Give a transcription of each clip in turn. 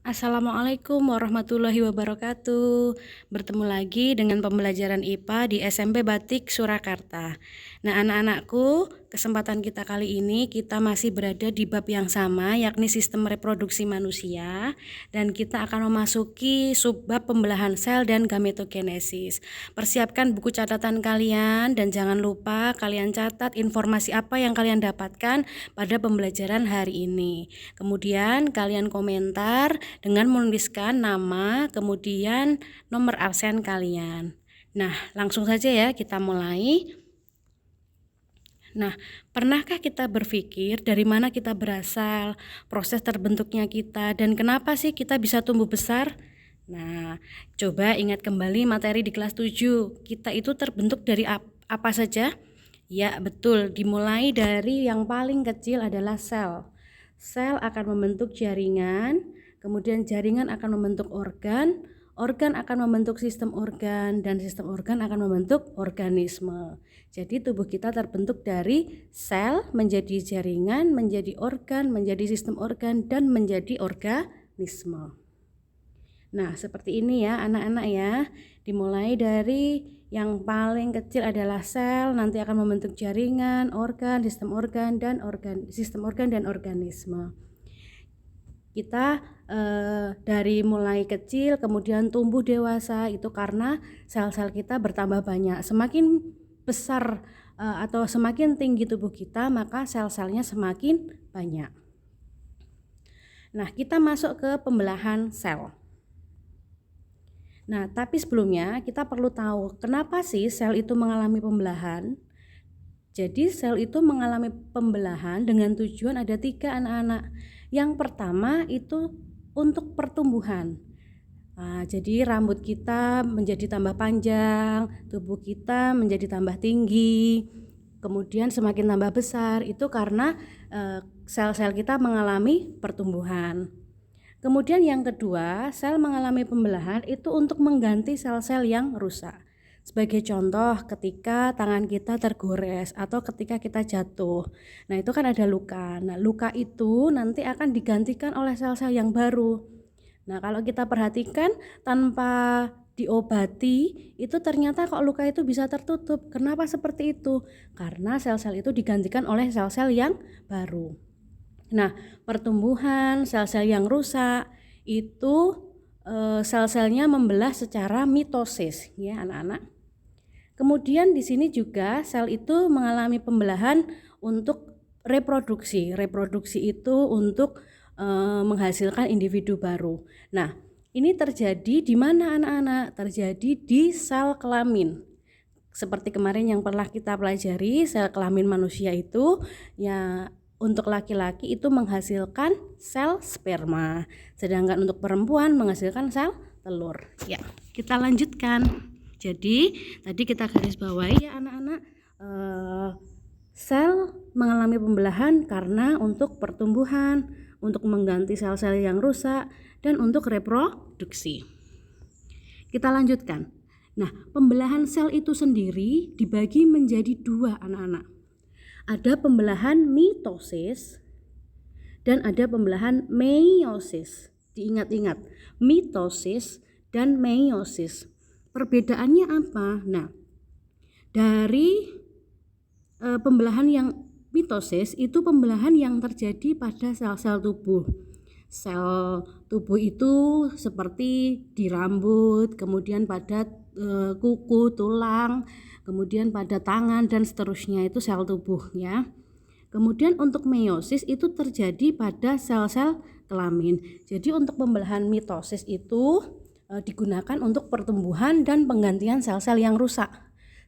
Assalamualaikum warahmatullahi wabarakatuh. Bertemu lagi dengan pembelajaran IPA di SMP Batik Surakarta. Nah, anak-anakku, kesempatan kita kali ini kita masih berada di bab yang sama, yakni sistem reproduksi manusia, dan kita akan memasuki subbab pembelahan sel dan gametogenesis. Persiapkan buku catatan kalian dan jangan lupa kalian catat informasi apa yang kalian dapatkan pada pembelajaran hari ini. Kemudian kalian komentar dengan menuliskan nama, kemudian nomor absen kalian. Nah, langsung saja ya kita mulai. Nah, pernahkah kita berpikir dari mana kita berasal, proses terbentuknya kita, dan kenapa sih kita bisa tumbuh besar? Nah, coba ingat kembali materi di kelas 7. Kita itu terbentuk dari apa saja? Ya, betul. Dimulai dari yang paling kecil adalah sel. Sel akan membentuk jaringan, kemudian jaringan akan membentuk organ, organ akan membentuk sistem organ, dan sistem organ akan membentuk organisme. Jadi tubuh kita terbentuk dari sel, menjadi jaringan, menjadi organ, menjadi sistem organ, dan menjadi organisme. Nah, seperti ini ya anak-anak ya. Dimulai dari yang paling kecil adalah sel, nanti akan membentuk jaringan, organ, sistem organ dan organisme. Kita dari mulai kecil kemudian tumbuh dewasa itu karena sel-sel kita bertambah banyak. Semakin besar atau semakin tinggi tubuh kita, maka sel-selnya semakin banyak. Nah, kita masuk ke pembelahan sel. Nah, tapi sebelumnya kita perlu tahu kenapa sih sel itu mengalami pembelahan. Jadi sel itu mengalami pembelahan dengan tujuan ada 3 anak-anak. Yang pertama itu untuk pertumbuhan. Nah, jadi rambut kita menjadi tambah panjang, tubuh kita menjadi tambah tinggi, kemudian semakin tambah besar itu karena sel-sel kita mengalami pertumbuhan. Kemudian yang kedua, sel mengalami pembelahan itu untuk mengganti sel-sel yang rusak. Sebagai contoh, ketika tangan kita tergores atau ketika kita jatuh. Nah, itu kan ada luka. Nah, luka itu nanti akan digantikan oleh sel-sel yang baru. Nah, kalau kita perhatikan tanpa diobati, itu ternyata kok luka itu bisa tertutup. Kenapa seperti itu? Karena sel-sel itu digantikan oleh sel-sel yang baru. Nah, pertumbuhan sel-sel yang rusak itu sel-selnya membelah secara mitosis ya anak-anak. Kemudian di sini juga sel itu mengalami pembelahan untuk reproduksi. Reproduksi itu untuk menghasilkan individu baru. Nah, ini terjadi di mana anak-anak? Terjadi di sel kelamin. Seperti kemarin yang pernah kita pelajari, sel kelamin manusia itu ya untuk laki-laki itu menghasilkan sel sperma, sedangkan untuk perempuan menghasilkan sel telur. Ya, kita lanjutkan. Jadi tadi kita garis bawahi ya anak-anak, sel mengalami pembelahan karena untuk pertumbuhan, untuk mengganti sel-sel yang rusak, dan untuk reproduksi. Kita lanjutkan. Nah, pembelahan sel itu sendiri dibagi menjadi 2 anak-anak. Ada pembelahan mitosis dan ada pembelahan meiosis. Diingat-ingat, mitosis dan meiosis. Perbedaannya apa? Nah, dari pembelahan yang mitosis itu pembelahan yang terjadi pada sel-sel tubuh. Sel tubuh itu seperti di rambut, kemudian pada kuku, tulang, kemudian pada tangan dan seterusnya, itu sel tubuh ya. Kemudian untuk meiosis itu terjadi pada sel-sel kelamin. Jadi untuk pembelahan mitosis itu digunakan untuk pertumbuhan dan penggantian sel-sel yang rusak.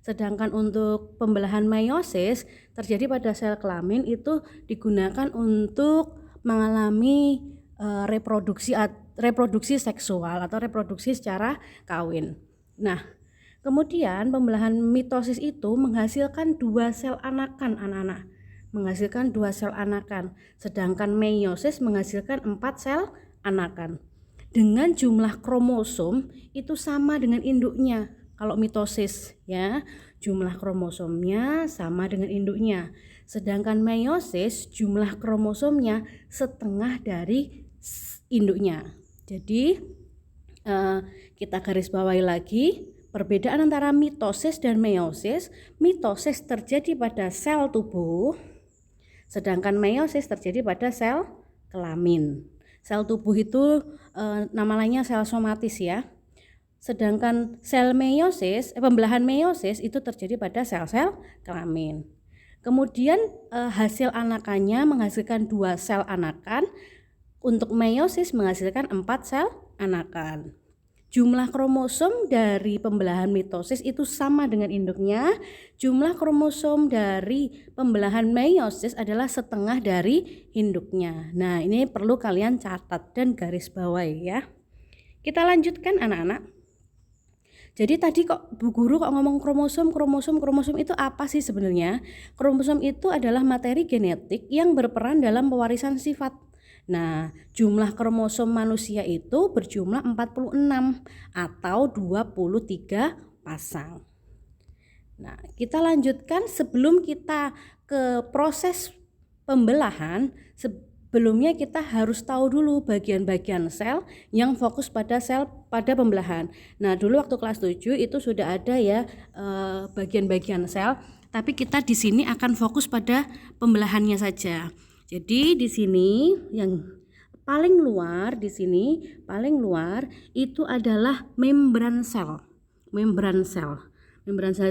Sedangkan untuk pembelahan meiosis terjadi pada sel kelamin itu digunakan untuk mengalami reproduksi seksual atau reproduksi secara kawin. Nah, kemudian pembelahan mitosis itu menghasilkan 2 sel anakan anak-anak. Menghasilkan 2 sel anakan. Sedangkan meiosis menghasilkan 4 sel anakan. Dengan jumlah kromosom itu sama dengan induknya. Kalau mitosis ya, jumlah kromosomnya sama dengan induknya. Sedangkan meiosis jumlah kromosomnya setengah dari induknya. Jadi kita garis bawahi lagi perbedaan antara mitosis dan meiosis. Mitosis terjadi pada sel tubuh, sedangkan meiosis terjadi pada sel kelamin. Sel tubuh itu nama lainnya sel somatis ya. Sedangkan sel meiosis, pembelahan meiosis itu terjadi pada sel-sel kelamin. Kemudian hasil anakannya menghasilkan 2 sel anakan. Untuk meiosis menghasilkan 4 sel anakan. Jumlah kromosom dari pembelahan mitosis itu sama dengan induknya. Jumlah kromosom dari pembelahan meiosis adalah setengah dari induknya. Nah, ini perlu kalian catat dan garis bawahi ya. Kita lanjutkan anak-anak. Jadi tadi kok Bu Guru kok ngomong kromosom itu apa sih sebenarnya? Kromosom itu adalah materi genetik yang berperan dalam pewarisan sifat. Nah, jumlah kromosom manusia itu berjumlah 46 atau 23 pasang. Nah, kita lanjutkan sebelum kita ke proses pembelahan. Sebelumnya kita harus tahu dulu bagian-bagian sel yang fokus pada pembelahan. Nah, dulu waktu kelas 7 itu sudah ada ya bagian-bagian sel, tapi kita di sini akan fokus pada pembelahannya saja. Jadi di sini yang paling luar itu adalah membran sel. Membran sel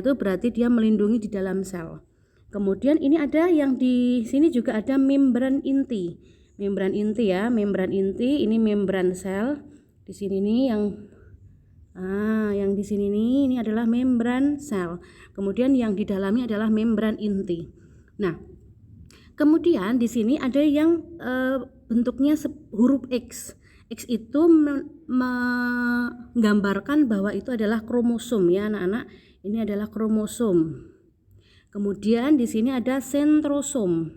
itu berarti dia melindungi di dalam sel. Kemudian ini ada yang di sini juga ada membran inti. Membran inti ya, membran inti ini membran sel. Di sini nih yang di sini nih ini adalah membran sel. Kemudian yang di dalamnya adalah membran inti. Nah, kemudian di sini ada yang bentuknya huruf X. X itu menggambarkan bahwa itu adalah kromosom ya anak-anak. Ini adalah kromosom. Kemudian di sini ada sentrosom.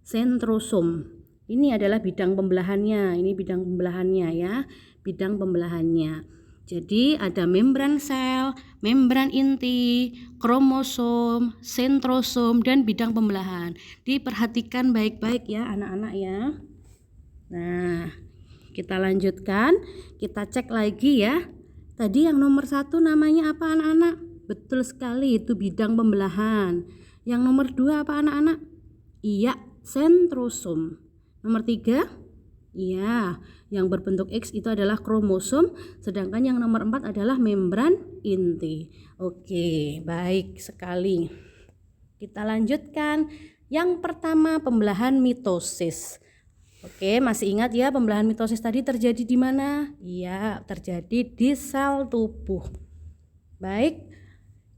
Sentrosom. Ini adalah bidang pembelahannya. Ini bidang pembelahannya ya. Bidang pembelahannya. Jadi ada membran sel, membran inti, kromosom, sentrosom, dan bidang pembelahan. Diperhatikan baik-baik ya anak-anak ya. Nah, kita lanjutkan. Kita cek lagi ya. Tadi yang nomor 1 namanya apa anak-anak? Betul sekali, itu bidang pembelahan. Yang nomor 2 apa anak-anak? Iya, sentrosom. Nomor 3? Iya, yang berbentuk X itu adalah kromosom, sedangkan yang nomor 4 adalah membran inti. Oke, baik sekali. Kita lanjutkan. Yang pertama, pembelahan mitosis. Oke, masih ingat ya pembelahan mitosis tadi terjadi di mana? Iya, terjadi di sel tubuh. Baik.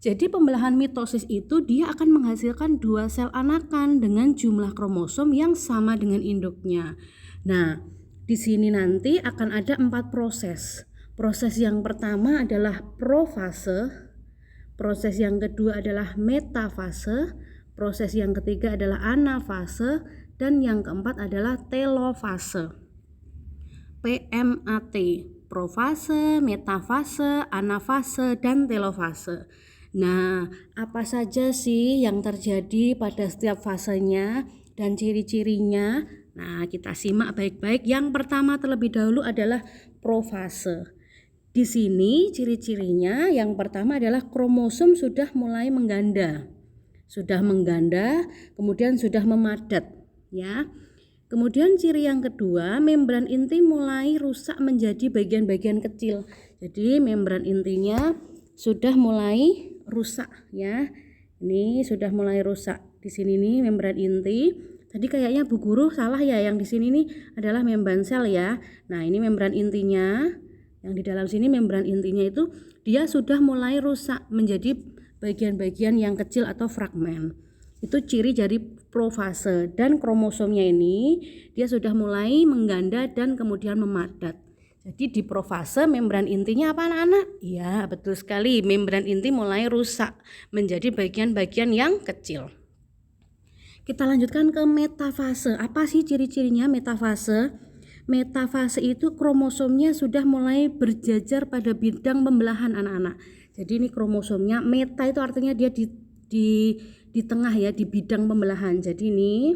Jadi pembelahan mitosis itu dia akan menghasilkan 2 sel anakan dengan jumlah kromosom yang sama dengan induknya. Nah, di sini nanti akan ada 4 proses. Proses yang pertama adalah profase, proses yang kedua adalah metafase, proses yang ketiga adalah anafase, dan yang keempat adalah telofase. PMAT, profase, metafase, anafase, dan telofase. Nah, apa saja sih yang terjadi pada setiap fasenya dan ciri-cirinya? Nah, kita simak baik-baik. Yang pertama terlebih dahulu adalah profase. Di sini ciri-cirinya yang pertama adalah kromosom sudah mulai mengganda. Sudah mengganda, kemudian sudah memadat, ya. Kemudian ciri yang kedua, membran inti mulai rusak menjadi bagian-bagian kecil. Jadi membran intinya sudah mulai rusak ya. Ini sudah mulai rusak. Di sini nih membran inti. Tadi kayaknya Bu Guru salah ya, yang di sini nih adalah membran sel ya. Nah, ini membran intinya. Yang di dalam sini membran intinya itu dia sudah mulai rusak menjadi bagian-bagian yang kecil atau fragmen. Itu ciri dari profase, dan kromosomnya ini dia sudah mulai mengganda dan kemudian memadat. Jadi di profase membran intinya apa anak-anak? Iya, betul sekali, membran inti mulai rusak menjadi bagian-bagian yang kecil. Kita lanjutkan ke metafase. Apa sih ciri-cirinya metafase? Metafase itu kromosomnya sudah mulai berjajar pada bidang pembelahan anak-anak. Jadi ini kromosomnya, meta itu artinya dia di tengah ya, di bidang pembelahan. Jadi ini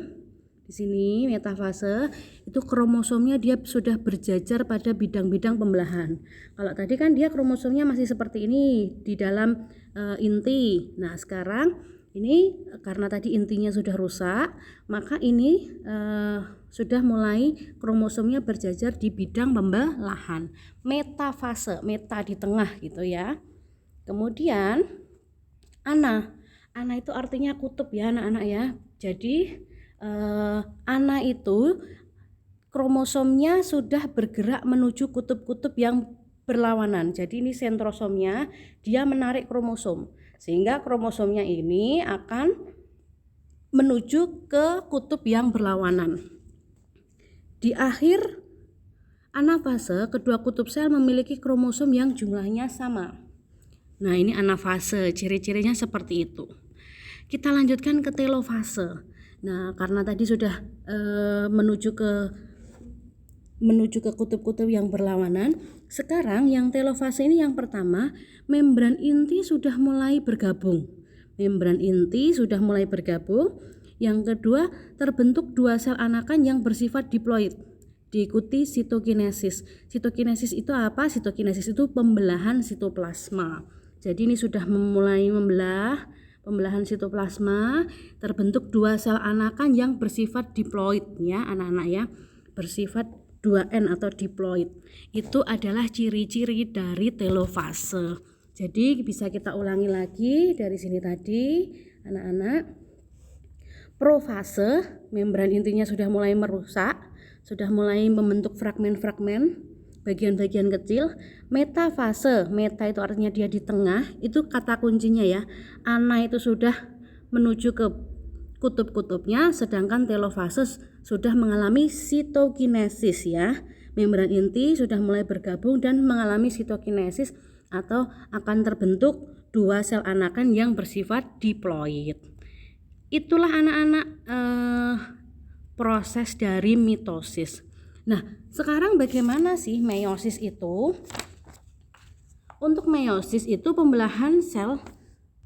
Di sini metafase itu kromosomnya dia sudah berjajar pada bidang-bidang pembelahan. Kalau tadi kan dia kromosomnya masih seperti ini di dalam inti. Nah, sekarang ini karena tadi intinya sudah rusak, maka ini sudah mulai kromosomnya berjajar di bidang pembelahan. Metafase, meta di tengah gitu ya. Kemudian ana itu artinya kutub ya anak-anak ya. Jadi ana itu kromosomnya sudah bergerak menuju kutub-kutub yang berlawanan. Jadi ini sentrosomnya dia menarik kromosom sehingga kromosomnya ini akan menuju ke kutub yang berlawanan. Di akhir anafase, kedua kutub sel memiliki kromosom yang jumlahnya sama. Nah, ini anafase, ciri-cirinya seperti itu. Kita lanjutkan ke telofase. Nah, karena tadi sudah menuju ke kutub-kutub yang berlawanan, sekarang yang telofase ini yang pertama, membran inti sudah mulai bergabung. Yang kedua, terbentuk dua sel anakan yang bersifat diploid. Diikuti sitokinesis. Sitokinesis itu apa? Sitokinesis itu pembelahan sitoplasma. Jadi ini sudah mulai pembelahan sitoplasma, terbentuk dua sel anakan yang bersifat diploid ya anak-anak ya, bersifat 2N atau diploid. Itu adalah ciri-ciri dari telofase. Jadi bisa kita ulangi lagi dari sini tadi anak-anak. Profase, membran intinya sudah mulai merusak, sudah mulai membentuk fragmen-fragmen, bagian-bagian kecil. Metafase, meta itu artinya dia di tengah, itu kata kuncinya ya. Ana itu sudah menuju ke kutub-kutubnya, sedangkan telofase sudah mengalami sitokinesis ya. Membran inti sudah mulai bergabung dan mengalami sitokinesis atau akan terbentuk dua sel anakan yang bersifat diploid. Itulah anak-anak proses dari mitosis. Nah, sekarang bagaimana sih meiosis itu? Untuk meiosis itu pembelahan sel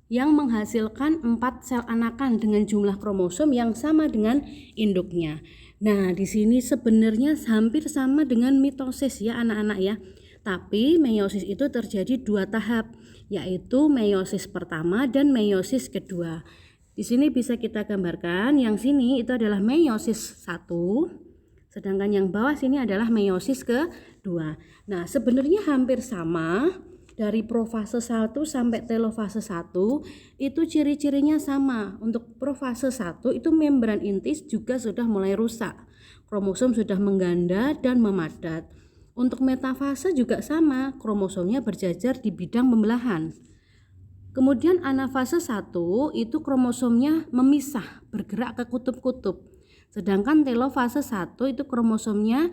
yang menghasilkan 4 sel anakan dengan jumlah kromosom yang sama dengan induknya. Nah, di sini sebenarnya hampir sama dengan mitosis ya anak-anak ya. Tapi meiosis itu terjadi 2 tahap, yaitu meiosis pertama dan meiosis kedua. Di sini bisa kita gambarkan, yang sini itu adalah meiosis 1, sedangkan yang bawah sini adalah meiosis kedua. Nah, sebenarnya hampir sama. Dari profase 1 sampai telofase 1 itu ciri-cirinya sama. Untuk profase 1 itu membran inti juga sudah mulai rusak. Kromosom sudah mengganda dan memadat. Untuk metafase juga sama, kromosomnya berjajar di bidang pembelahan. Kemudian anafase 1 itu kromosomnya memisah, bergerak ke kutub-kutub. Sedangkan telofase 1 itu kromosomnya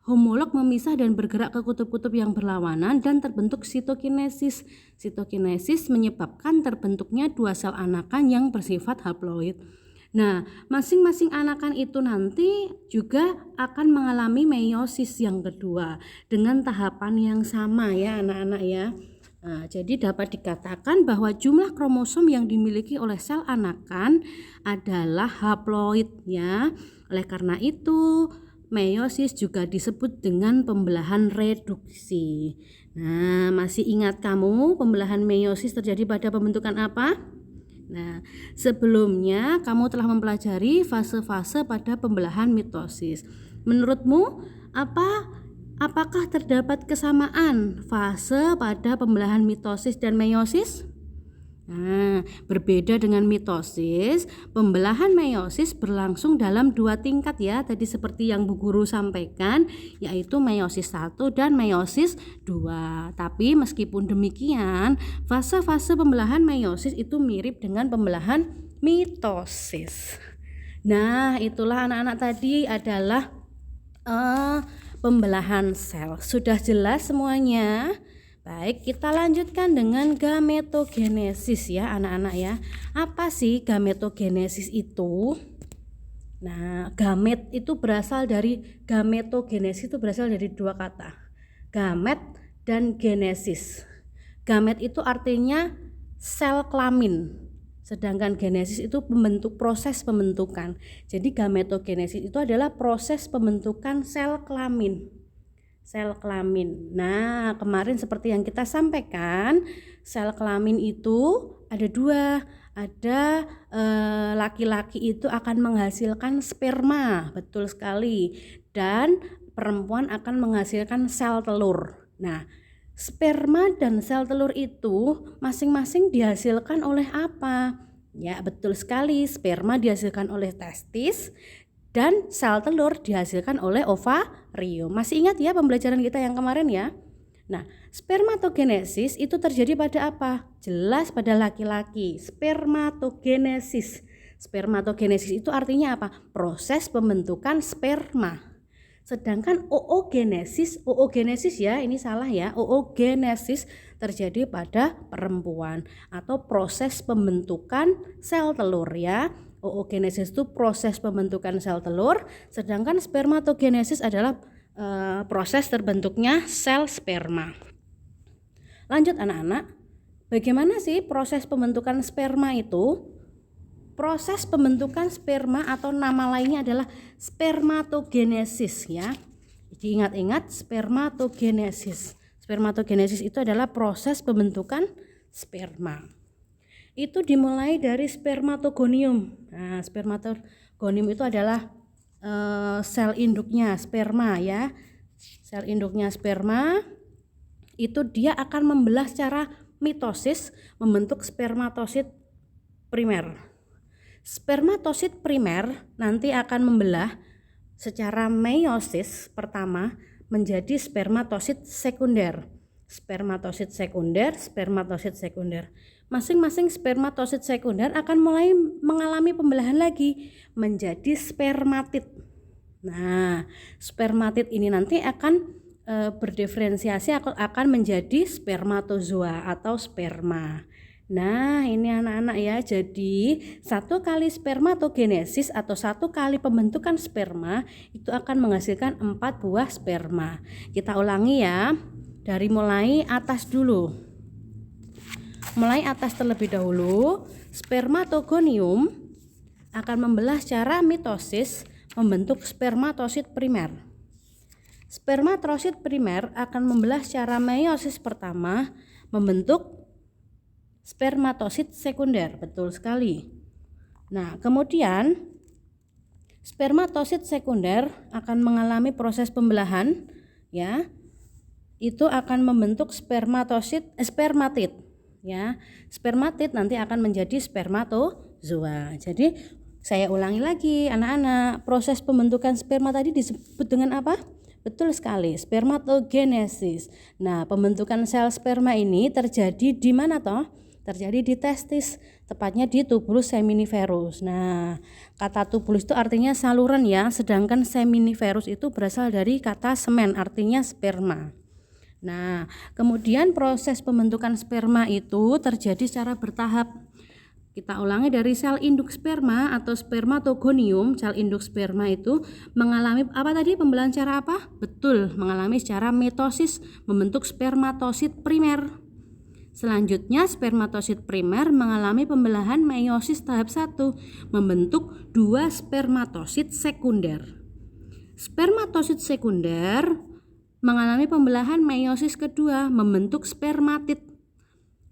homolog memisah dan bergerak ke kutub-kutub yang berlawanan dan terbentuk sitokinesis. Sitokinesis menyebabkan terbentuknya dua sel anakan yang bersifat haploid. Nah, masing-masing anakan itu nanti juga akan mengalami meiosis yang kedua dengan tahapan yang sama ya anak-anak ya. Nah, jadi dapat dikatakan bahwa jumlah kromosom yang dimiliki oleh sel anakan adalah haploid ya. Oleh karena itu meiosis juga disebut dengan pembelahan reduksi. Nah, masih ingat kamu pembelahan meiosis terjadi pada pembentukan apa? Nah, sebelumnya kamu telah mempelajari fase-fase pada pembelahan mitosis. Menurutmu apakah terdapat kesamaan fase pada pembelahan mitosis dan meiosis? Nah, berbeda dengan mitosis, pembelahan meiosis berlangsung dalam 2 tingkat ya, tadi seperti yang Bu Guru sampaikan, yaitu meiosis 1 dan meiosis 2. Tapi meskipun demikian, fase-fase pembelahan meiosis itu mirip dengan pembelahan mitosis. Nah, itulah anak-anak tadi adalah pembelahan sel. Sudah jelas semuanya? Baik, kita lanjutkan dengan gametogenesis ya anak-anak ya. Apa sih gametogenesis itu? Nah, gametogenesis itu berasal dari 2 kata. Gamet dan genesis. Gamet itu artinya sel kelamin. Sedangkan genesis itu proses pembentukan. Jadi gametogenesis itu adalah proses pembentukan sel kelamin. Sel kelamin. Nah, kemarin seperti yang kita sampaikan, sel kelamin itu ada dua. Ada laki-laki itu akan menghasilkan sperma, betul sekali. Dan perempuan akan menghasilkan sel telur. Nah, sperma dan sel telur itu masing-masing dihasilkan oleh apa? Ya, betul sekali. Sperma dihasilkan oleh testis dan sel telur dihasilkan oleh ovarium. Masih ingat ya pembelajaran kita yang kemarin ya? Nah, spermatogenesis itu terjadi pada apa? Jelas pada laki-laki. Spermatogenesis. Spermatogenesis itu artinya apa? Proses pembentukan sperma. Sedangkan oogenesis ya, ini salah ya. Oogenesis terjadi pada perempuan atau proses pembentukan sel telur ya. Oogenesis itu proses pembentukan sel telur, sedangkan spermatogenesis adalah proses terbentuknya sel sperma. Lanjut anak-anak, bagaimana sih proses pembentukan sperma itu? Proses pembentukan sperma atau nama lainnya adalah spermatogenesis ya. Jadi ingat-ingat spermatogenesis. Spermatogenesis itu adalah proses pembentukan sperma. Itu dimulai dari spermatogonium. Nah, spermatogonium itu adalah sel induknya sperma ya. Sel induknya sperma itu dia akan membelah secara mitosis membentuk spermatosit primer. Spermatosit primer nanti akan membelah secara meiosis pertama menjadi spermatosit sekunder. Spermatosit sekunder. Masing-masing spermatosit sekunder akan mulai mengalami pembelahan lagi menjadi spermatid. Nah, spermatid ini nanti akan berdiferensiasi akan menjadi spermatozoa atau sperma. Nah, ini anak-anak ya. Jadi, satu kali spermatogenesis atau satu kali pembentukan sperma itu akan menghasilkan 4 buah sperma. Kita ulangi ya. Dari mulai atas dulu. Mulai atas terlebih dahulu, spermatogonium akan membelah secara mitosis membentuk spermatosit primer. Spermatosit primer akan membelah secara meiosis pertama membentuk spermatosit sekunder, betul sekali. Nah, kemudian spermatosit sekunder akan mengalami proses pembelahan ya. Itu akan membentuk spermatid ya. Spermatid nanti akan menjadi spermatozoa. Jadi saya ulangi lagi anak-anak, proses pembentukan sperma tadi disebut dengan apa? Betul sekali, spermatogenesis. Nah, pembentukan sel sperma ini terjadi di mana toh? Terjadi di testis, tepatnya di tubulus seminiferus. Nah, kata tubulus itu artinya saluran ya, sedangkan seminiferus itu berasal dari kata semen, artinya sperma. Nah, kemudian proses pembentukan sperma itu terjadi secara bertahap. Kita ulangi dari sel induk sperma atau spermatogonium. Sel induk sperma itu mengalami apa tadi? Pembelahan secara apa? Betul, mengalami secara mitosis membentuk spermatosit primer. Selanjutnya spermatosit primer mengalami pembelahan meiosis tahap 1 membentuk 2 spermatosit sekunder. Spermatosit sekunder mengalami pembelahan meiosis kedua membentuk spermatid.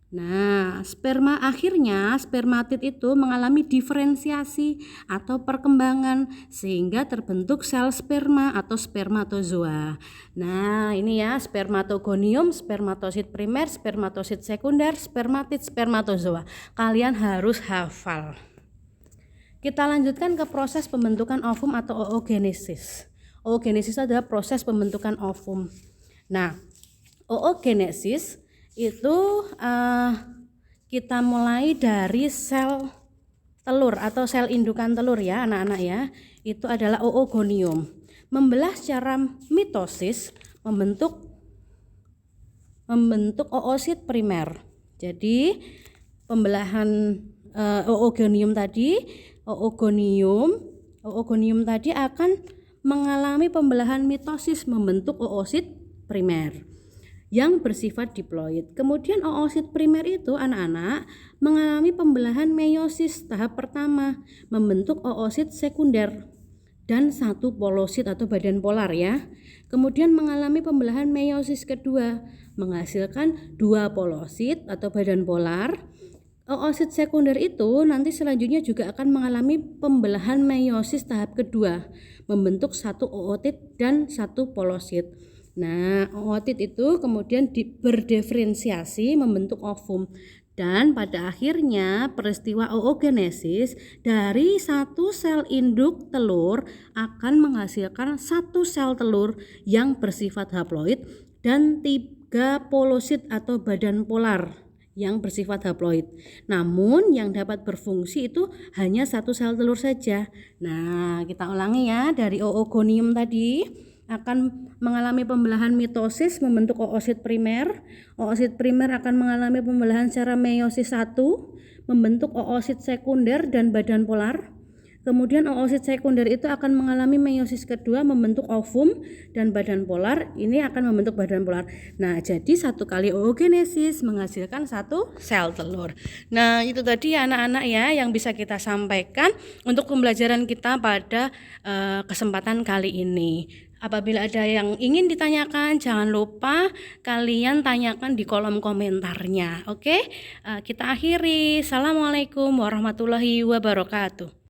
Nah, spermatid itu mengalami diferensiasi atau perkembangan sehingga terbentuk sel sperma atau spermatozoa. Nah, ini ya spermatogonium, spermatosit primer, spermatosit sekunder, spermatid, spermatozoa. Kalian harus hafal. Kita lanjutkan ke proses pembentukan ovum atau oogenesis. Oogenesis adalah proses pembentukan ovum. Nah, oogenesis itu kita mulai dari sel telur atau sel indukan telur ya anak-anak ya. Itu adalah oogonium. Membelah secara mitosis membentuk oosit primer. Jadi pembelahan oogonium tadi akan mengalami pembelahan mitosis membentuk oosit primer. yang bersifat diploid. Kemudian oosit primer itu anak-anak mengalami pembelahan meiosis tahap pertama, membentuk oosit sekunder dan satu polosit atau badan polar ya. Kemudian mengalami pembelahan meiosis kedua, menghasilkan dua polosit atau badan polar. Oosit sekunder itu nanti selanjutnya juga akan mengalami pembelahan meiosis tahap kedua, membentuk satu ootit dan satu polosit. Nah, ootit itu kemudian berdiferensiasi membentuk ovum. Dan pada akhirnya peristiwa oogenesis dari satu sel induk telur akan menghasilkan satu sel telur yang bersifat haploid dan tiga polosit atau badan polar yang bersifat haploid. Namun yang dapat berfungsi itu hanya satu sel telur saja. Nah, kita ulangi ya, dari oogonium tadi akan mengalami pembelahan mitosis membentuk oosit primer. Oosit primer akan mengalami pembelahan secara meiosis 1 membentuk oosit sekunder dan badan polar. Kemudian oosit sekunder itu akan mengalami meiosis kedua membentuk ovum dan badan polar. Ini akan membentuk badan polar. Nah, jadi satu kali oogenesis menghasilkan satu sel telur. Nah, itu tadi ya anak-anak ya yang bisa kita sampaikan untuk pembelajaran kita pada kesempatan kali ini. Apabila ada yang ingin ditanyakan, jangan lupa kalian tanyakan di kolom komentarnya. Oke, kita akhiri. Assalamualaikum warahmatullahi wabarakatuh.